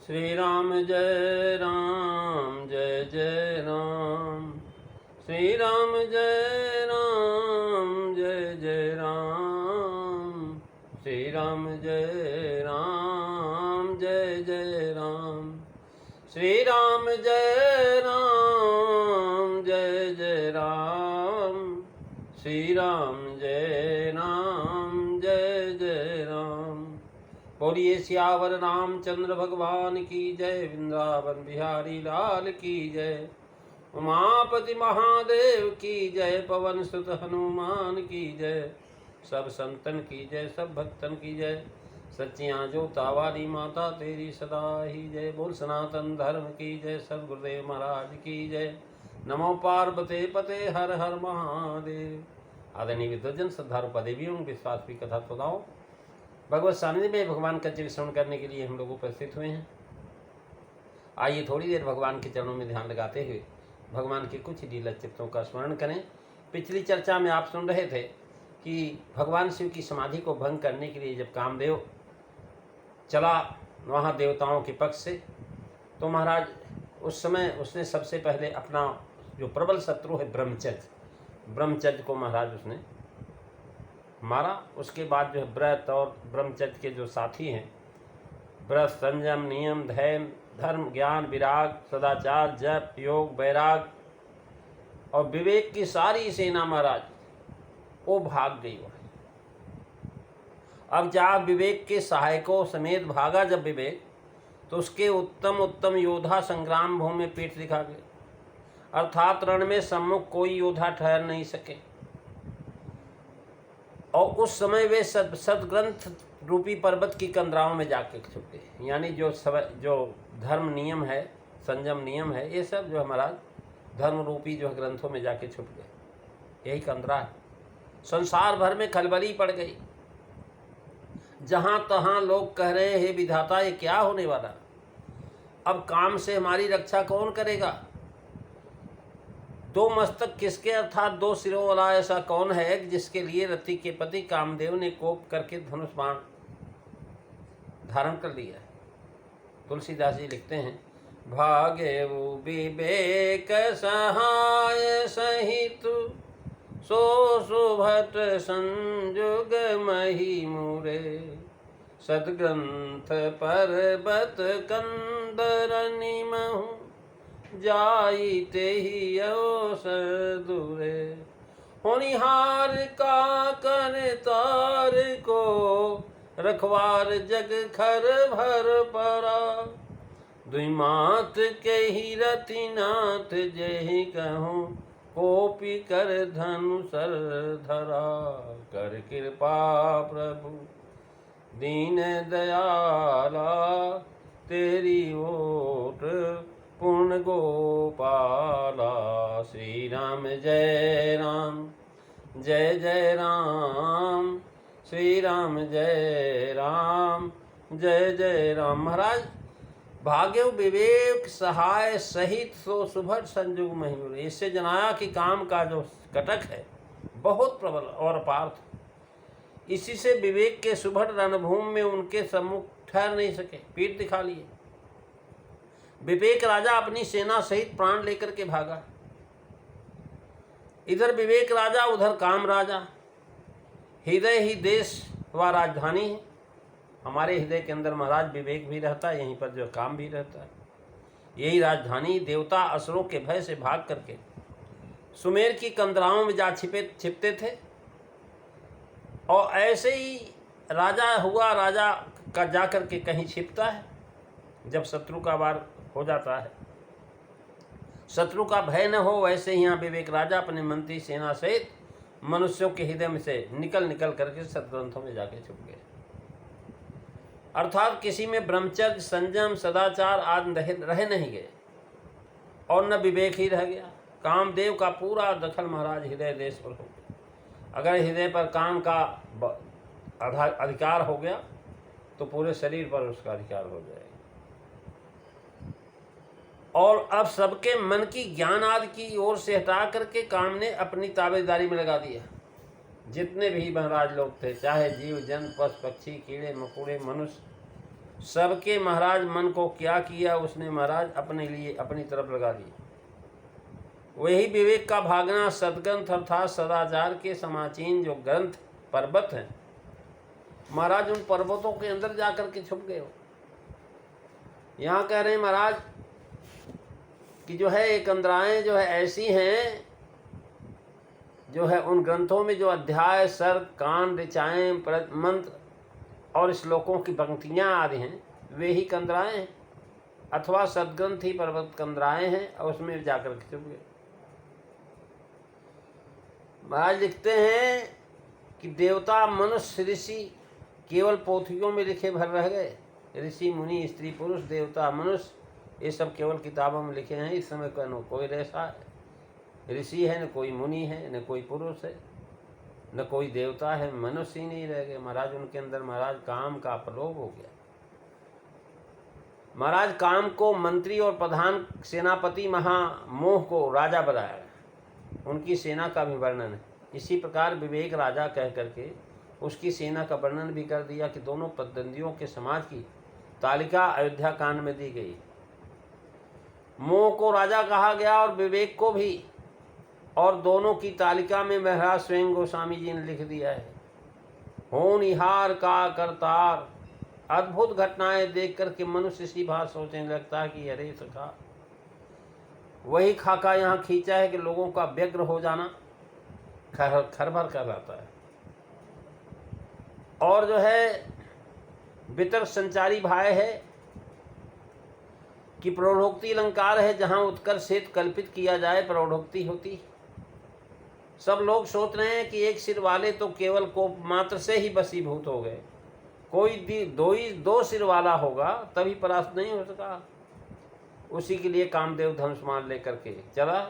श्री राम जय राम जय जय राम। श्री राम जय राम जय जय राम। श्री राम जय राम जय जय राम। श्री राम जय राम जय जय राम। श्री राम जय राम जय जय राम। बोलिए सियावर रामचंद्र भगवान की जय। वृंदावन बिहारी लाल की जय। उमापति महादेव की जय। पवन सुत हनुमान की जय। सब संतन की जय, सब भक्तन की जय। सच्चियाँ जोता वाली माता तेरी सदा ही जय। बोल सनातन धर्म की जय। सब गुरुदेव महाराज की जय। नमो पार्वते पते हर हर महादेव। आदरणीय विद्वजन, श्रद्धालु पदेवियों, विश्वास की कथा सुनाओ। भगवत सानिध्य में भगवान का चिर श्रवण करने के लिए हम लोग उपस्थित हुए हैं। आइए थोड़ी देर भगवान के चरणों में ध्यान लगाते हुए भगवान के कुछ लीला चित्रों का स्मरण करें। पिछली चर्चा में आप सुन रहे थे कि भगवान शिव की समाधि को भंग करने के लिए जब कामदेव चला वहाँ देवताओं के पक्ष से, तो महाराज उस समय उसने सबसे पहले अपना जो प्रबल शत्रु है ब्रह्मचर्य को महाराज उसने मारा। उसके बाद जो है व्रत और ब्रह्मचर्य के जो साथी हैं, व्रत, संयम, नियम, धर्म, ज्ञान, विराग, सदाचार, जप, योग, वैराग और विवेक की सारी सेना महाराज वो भाग गई वहाँ। अब जब विवेक के सहायकों समेत भागा जब विवेक, तो उसके उत्तम उत्तम योद्धा संग्राम भूमि में पीठ दिखा गए, अर्थात रण में सम्मुख कोई योद्धा ठहर नहीं सके। और उस समय वे सदग्रंथ रूपी पर्वत की कंदराओं में जाके छुप गए। यानी जो धर्म नियम है, संयम नियम है, ये सब जो हमारा धर्म रूपी जो ग्रंथों में जाके छुप गए। यही कंदरा है। संसार भर में खलबली पड़ गई। जहाँ तहाँ लोग कह रहे हैं, विधाता ये क्या होने वाला, अब काम से हमारी रक्षा कौन करेगा, दो मस्तक किसके, अर्थात दो सिरों वाला ऐसा कौन है जिसके लिए रति के पति कामदेव ने कोप करके धनुष बाण धारण कर लिया है। तुलसीदास जी लिखते हैं, भागे वो विवेक सहाय सहित सो सुभट संजुग मही मुरे। सदग्रंथ पर्वत कंदरनि महु जाईते ही अवसर दूरे। होनिहार का कर तार को रखवार जग खर भर परा। दुई मात के ही रतिनाथ जय कहूँ कोपी कर धनु सर धरा। कर कृपा प्रभु दीन दयाला तेरी ओट पूर्ण गोपाला। श्री राम जय राम जय जय राम। श्री राम जय राम जय जय राम। महाराज भाग्य विवेक सहाय सहित सो सुभट संजुग महिमुर। इससे जनाया कि काम का जो कटक है बहुत प्रबल और अपार था। इसी से विवेक के सुभट रणभूमि में उनके सम्मुख ठहर नहीं सके, पीठ दिखा लिए। विवेक राजा अपनी सेना सहित प्राण लेकर के भागा। इधर विवेक राजा, उधर काम राजा। हृदय ही देश व राजधानी है। हमारे हृदय के अंदर महाराज विवेक भी रहता है, यहीं पर जो काम भी रहता है। यही राजधानी। देवता असुरों के भय से भाग करके सुमेर की कंदराओं में जा छिपते थे। और ऐसे ही राजा हुआ, राजा का जा करके कहीं छिपता है जब शत्रु का वार हो जाता है। शत्रु का भय न हो, वैसे ही यहाँ विवेक राजा अपने मंत्री सेना सहित मनुष्यों के हृदय में से निकल करके सदग्रंथों में जाके छुप गए। अर्थात किसी में ब्रह्मचर्य, संयम, सदाचार आदि रह नहीं गए और न विवेक ही रह गया। कामदेव का पूरा दखल महाराज हृदय देश पर हो गया। अगर हृदय पर काम का अधिकार हो गया तो पूरे शरीर पर उसका अधिकार हो जाएगा। और अब सबके मन की ज्ञान आदि की ओर से हटा करके काम ने अपनी ताबेदारी में लगा दिया। जितने भी महाराज लोग थे, चाहे जीव जंत, पशु पक्षी, कीड़े मकोड़े, मनुष्य, सबके महाराज मन को क्या किया उसने महाराज अपने लिए अपनी तरफ लगा दिया। वही विवेक का भागना सदग्रंथ अर्थात सदाचार के समाचीन जो ग्रंथ पर्वत हैं महाराज, उन पर्वतों के अंदर जाकर के छुप गए हो। यहाँ कह रहे हैं महाराज कि जो है एक अंतराएं जो है ऐसी हैं, जो है उन ग्रंथों में जो अध्याय सर्ग कांड ऋचाएँ मंत्र और श्लोकों की पंक्तियाँ आदि हैं वे ही कंदराएँ हैं, अथवा सदग्रंथ ही पर्वत कंदराएँ हैं और उसमें जाकर के छुप गए। महाराज लिखते हैं कि देवता मनुष्य ऋषि केवल पोथियों में लिखे भर रह गए। ऋषि मुनि स्त्री पुरुष देवता मनुष्य ये सब केवल किताबों में लिखे हैं। इस समय का न कोई ऐसा ऋषि है, न कोई मुनि है, न कोई पुरुष है, न कोई देवता है, मनुष्य ही नहीं रह गए। महाराज उनके अंदर महाराज काम का प्रलोभ हो गया। महाराज काम को मंत्री और प्रधान सेनापति महामोह को राजा बनाया, उनकी सेना का भी वर्णन है। इसी प्रकार विवेक राजा कह करके उसकी सेना का वर्णन भी कर दिया कि दोनों प्रतिद्वंदियों के समाज की तालिका अयोध्या कांड में दी गई। मोह को राजा कहा गया और विवेक को भी, और दोनों की तालिका में महाराज स्वयं गोस्वामी जी ने लिख दिया है। होनहार का करतार, अद्भुत घटनाएं देख करके मनुष्य इसी बात सोचने लगता है कि अरे सखा, वही खाका यहाँ खींचा है कि लोगों का व्यग्र हो जाना खरभर कर रहता है। और जो है वितर्क संचारी भाव है कि प्रौढ़ोक्ति अलंकार है, जहाँ उत्कर्ष हेतु कल्पित किया जाए प्रौढ़ोक्ति होती। सब लोग सोच रहे हैं कि एक सिर वाले तो केवल कोप मात्र से ही बसीभूत हो गए, कोई दो सिर वाला होगा तभी परास्त नहीं हो सका। उसी के लिए कामदेव धनुष्मान लेकर के चला।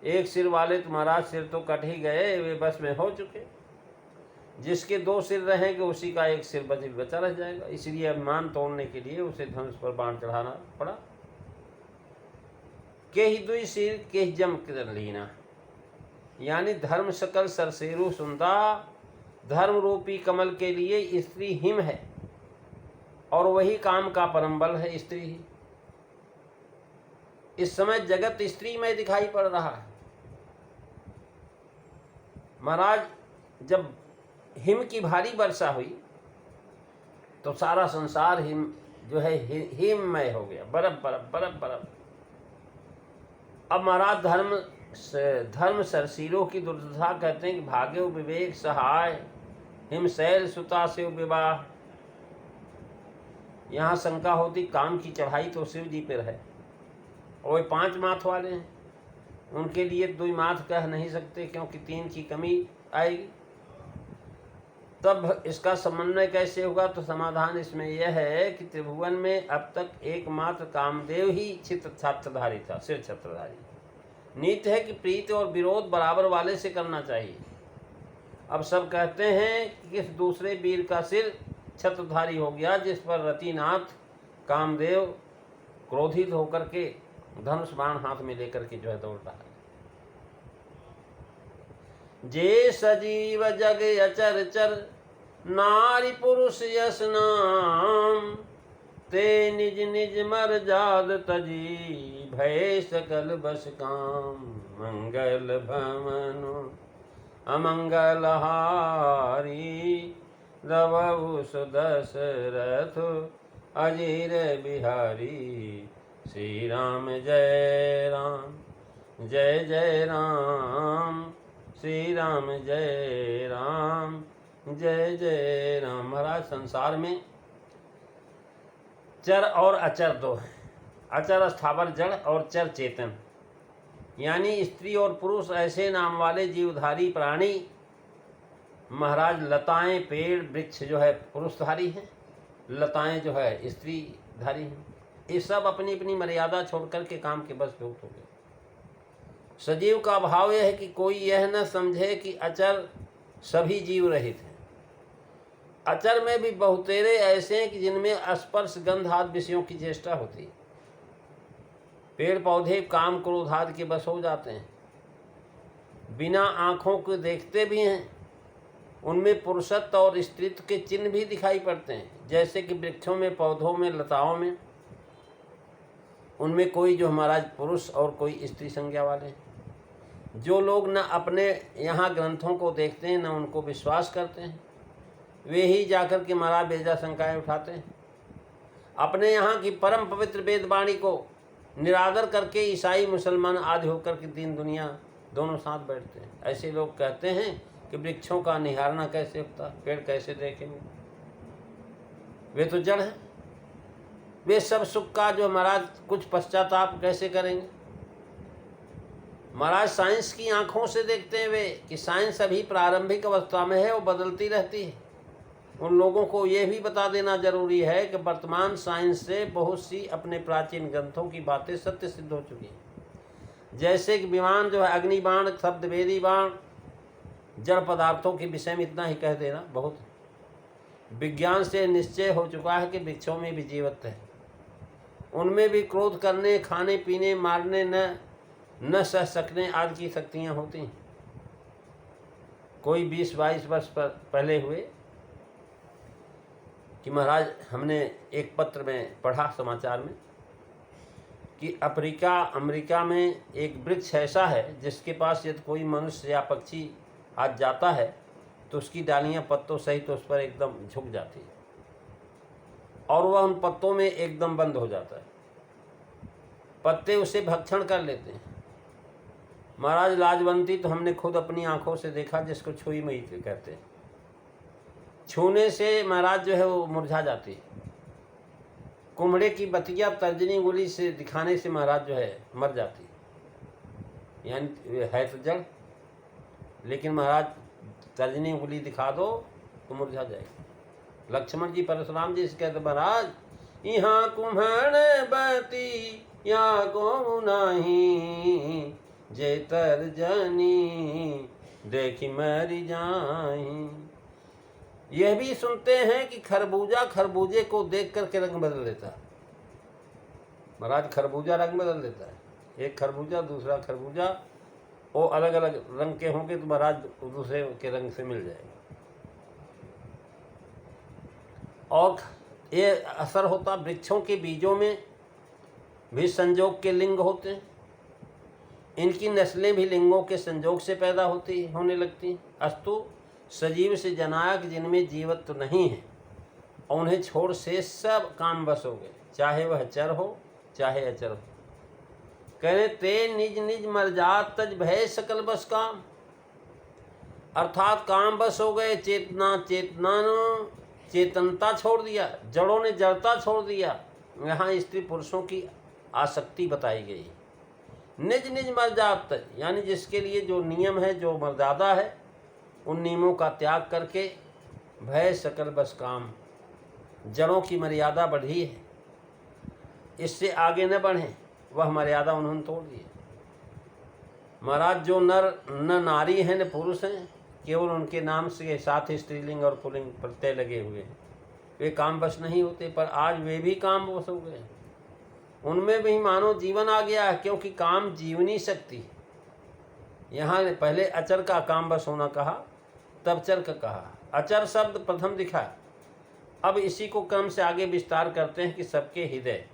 एक सिर वाले तो महाराज सिर तो कट ही गए, वे बस में हो चुके। जिसके दो सिर रहेंगे उसी का एक सिर बचा रह जाएगा। इसलिए अभिमान तोड़ने के लिए उसे धनुष पर बाण चढ़ाना पड़ा। के ही दुई सिर के ही जम कर लीना, यानी धर्म सकल सरसेरु सुंदा, धर्म रूपी कमल के लिए स्त्री हिम है और वही काम का परम बल है स्त्री ही। इस समय जगत स्त्री में दिखाई पड़ रहा है। महाराज जब हिम की भारी वर्षा हुई तो सारा संसार हिम जो है हिममय हो गया, बर्फ बर्फ बर्फ बर्फ। अब महाराज धर्म सरसीरों की दुर्दशा कहते हैं कि भाग्यो विवेक सहाय हिमशैल सुता शिव विवाह। यहाँ शंका होती काम की चढ़ाई तो शिव जी पर है और वे 5 माथ वाले हैं, उनके लिए 2 माथ कह नहीं सकते क्योंकि 3 की कमी आएगी। तब इसका समन्वय कैसे होगा? तो समाधान इसमें यह है कि त्रिभुवन में अब तक एकमात्र कामदेव ही छत्रधारी था, सिर छत्रधारी। नीति है कि प्रीति और विरोध बराबर वाले से करना चाहिए। अब सब कहते हैं कि किस दूसरे वीर का सिर छत्रधारी हो गया, जिस पर रतिनाथ कामदेव क्रोधित होकर के धनुष बाण हाथ में लेकर के जो है दौड़ रहा है। जे सजीव जग अचर चर नारी पुरुष यस नाम, ते निज निज मर जाद तजी भय सकल बस काम। मंगल भवनु अमंगल हारी, रवु सुदशरथ अजीर बिहारी। श्री राम जय राम जय जय राम, श्री राम जय राम जय जय राम। महाराज संसार में चर और अचर 2 है। अचर स्थावर जड़ और चर चेतन, यानी स्त्री और पुरुष ऐसे नाम वाले जीवधारी प्राणी। महाराज लताएं पेड़ वृक्ष जो है पुरुषधारी हैं, लताएं जो है स्त्रीधारी हैं। ये सब अपनी अपनी मर्यादा छोड़ करके काम के बस भूत हो गए। सजीव का भाव यह है कि कोई यह न समझे कि अचर सभी जीव रहित हैं। अचर में भी बहुतेरे ऐसे हैं कि जिनमें स्पर्श गंध आदि विषयों की चेष्टा होती है। पेड़ पौधे काम क्रोध आदि के बस हो जाते हैं, बिना आँखों को देखते भी हैं उनमें पुरुषत्व और स्त्रीत्व के चिन्ह भी दिखाई पड़ते हैं, जैसे कि वृक्षों में, पौधों में, लताओं में। उनमें कोई जो महाराज पुरुष और कोई स्त्री संज्ञा वाले हैं। जो लोग न अपने यहाँ ग्रंथों को देखते हैं, न उनको विश्वास करते हैं, वे ही जाकर के महाराज बेजा शंकाएँ उठाते हैं। अपने यहाँ की परम पवित्र वेदवाणी को निरादर करके ईसाई, मुसलमान आदि होकर के दीन दुनिया दोनों साथ बैठते हैं। ऐसे लोग कहते हैं कि वृक्षों का निहारना कैसे होता, पेड़ कैसे देखेंगे, वे तो जड़ हैं। वे सब सुख का जो महाराज कुछ पश्चाताप कैसे करेंगे। महाराज साइंस की आंखों से देखते हैं वे कि साइंस अभी प्रारंभिक अवस्था में है, वो बदलती रहती है। उन लोगों को ये भी बता देना जरूरी है कि वर्तमान साइंस से बहुत सी अपने प्राचीन ग्रंथों की बातें सत्य सिद्ध हो चुकी हैं। जैसे कि विमान जो है, अग्निबाण, शब्दवेदी बाण, जड़ पदार्थों के विषय में इतना ही कह देना बहुत। विज्ञान से निश्चय हो चुका है कि वृक्षों में भी जीवत्व है। उनमें भी क्रोध करने, खाने पीने, मारने, न सह सकने आदि की शक्तियाँ होती हैं। कोई 20-22 वर्ष पहले हुए कि महाराज हमने एक पत्र में पढ़ा समाचार में कि अमेरिका में एक वृक्ष ऐसा है जिसके पास यदि कोई मनुष्य या पक्षी आज जाता है तो उसकी डालियां पत्तों सहित उस पर एकदम झुक जाती है और वह उन पत्तों में एकदम बंद हो जाता है। पत्ते उसे भक्षण कर लेते हैं। महाराज लाजवंती तो हमने खुद अपनी आंखों से देखा, जिसको छुई मई कहते हैं। छूने से महाराज जो है वो मुरझा जाती है। कुम्हड़े की बतिया तर्जनी उंगली से दिखाने से महाराज जो है मर जाती है। यानी है तो जड़, लेकिन महाराज तर्जनी उंगली दिखा दो तो मुरझा जाएगी। लक्ष्मण जी परशुराम जी से कहते, महाराज यहाँ कुम्हड़ बती या को नहीं, जे तर्जनी देखी मरी जाही। यह भी सुनते हैं कि खरबूजा खरबूजे को देख करके रंग बदल देता है। महाराज खरबूजा रंग बदल देता है। एक खरबूजा दूसरा खरबूजा वो अलग अलग रंग के होंगे तो महाराज दूसरे के रंग से मिल जाएगा। और ये असर होता, वृक्षों के बीजों में भी संजोग के लिंग होते हैं। इनकी नस्लें भी लिंगों के संजोग से पैदा होने लगती हैं। अस्तु सजीव से जनाक जिनमें जीवत्व नहीं है और उन्हें छोड़ से सब काम बस हो गए, चाहे वह चर हो चाहे अचर हो। कहने ते निज निज मर जात तज भय सकल बस काम। अर्थात काम बस हो गए, चेतनता छोड़ दिया, जड़ों ने जड़ता छोड़ दिया। यहाँ स्त्री पुरुषों की आसक्ति बताई गई। निज निज मर जात तज, यानी जिसके लिए जो नियम है, जो मर्यादा है, उन नियमों का त्याग करके भय सकल बस काम। जड़ों की मर्यादा बढ़ी है, इससे आगे न बढ़ें, वह मर्यादा उन्होंने तोड़ दी। महाराज जो नर न नारी हैं न पुरुष हैं, केवल उनके नाम से साथ ही स्त्रीलिंग और पुल्लिंग प्रत्यय लगे हुए हैं। वे काम बस नहीं होते, पर आज वे भी काम बस हो गए। उनमें भी मानो जीवन आ गया है, क्योंकि काम जीवनी शक्ति है। यहाँ पहले अचर का काम बस होना कहा, तब चर का कहा। अचर शब्द प्रथम दिखा, अब इसी को क्रम से आगे विस्तार करते हैं कि सबके हृदय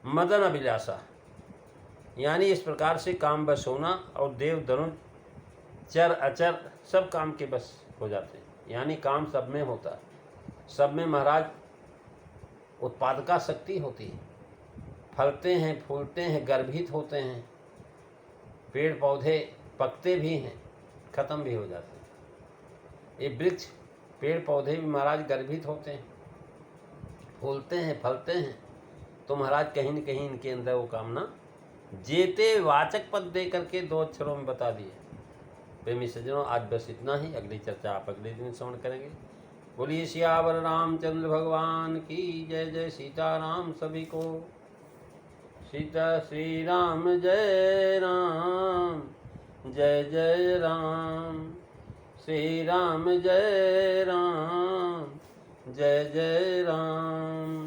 मदन अभिलाषा, यानी इस प्रकार से काम बस होना। और देव दनुज चर अचर सब काम के बस हो जाते हैं, यानी काम सब में होता है। सब में महाराज उत्पादका शक्ति होती है। फलते हैं, फूलते हैं, गर्भित होते हैं, पेड़ पौधे पकते भी हैं, खत्म भी हो जाते हैं। ये वृक्ष पेड़ पौधे भी महाराज गर्भित होते हैं, फूलते हैं, फलते हैं, तो महाराज कहीं न कहीं इनके अंदर वो कामना जेते वाचक पद दे करके 2 अक्षरों में बता दिए। प्रेमी सज्जनों, आज बस इतना ही। अगली चर्चा आप अगले दिन श्रवण करेंगे। बोलिए सियावर रामचंद्र भगवान की जय। जय सीताराम सभी को। सीता श्री राम जय राम, जय जय राम। श्री राम जय राम, जय जय राम।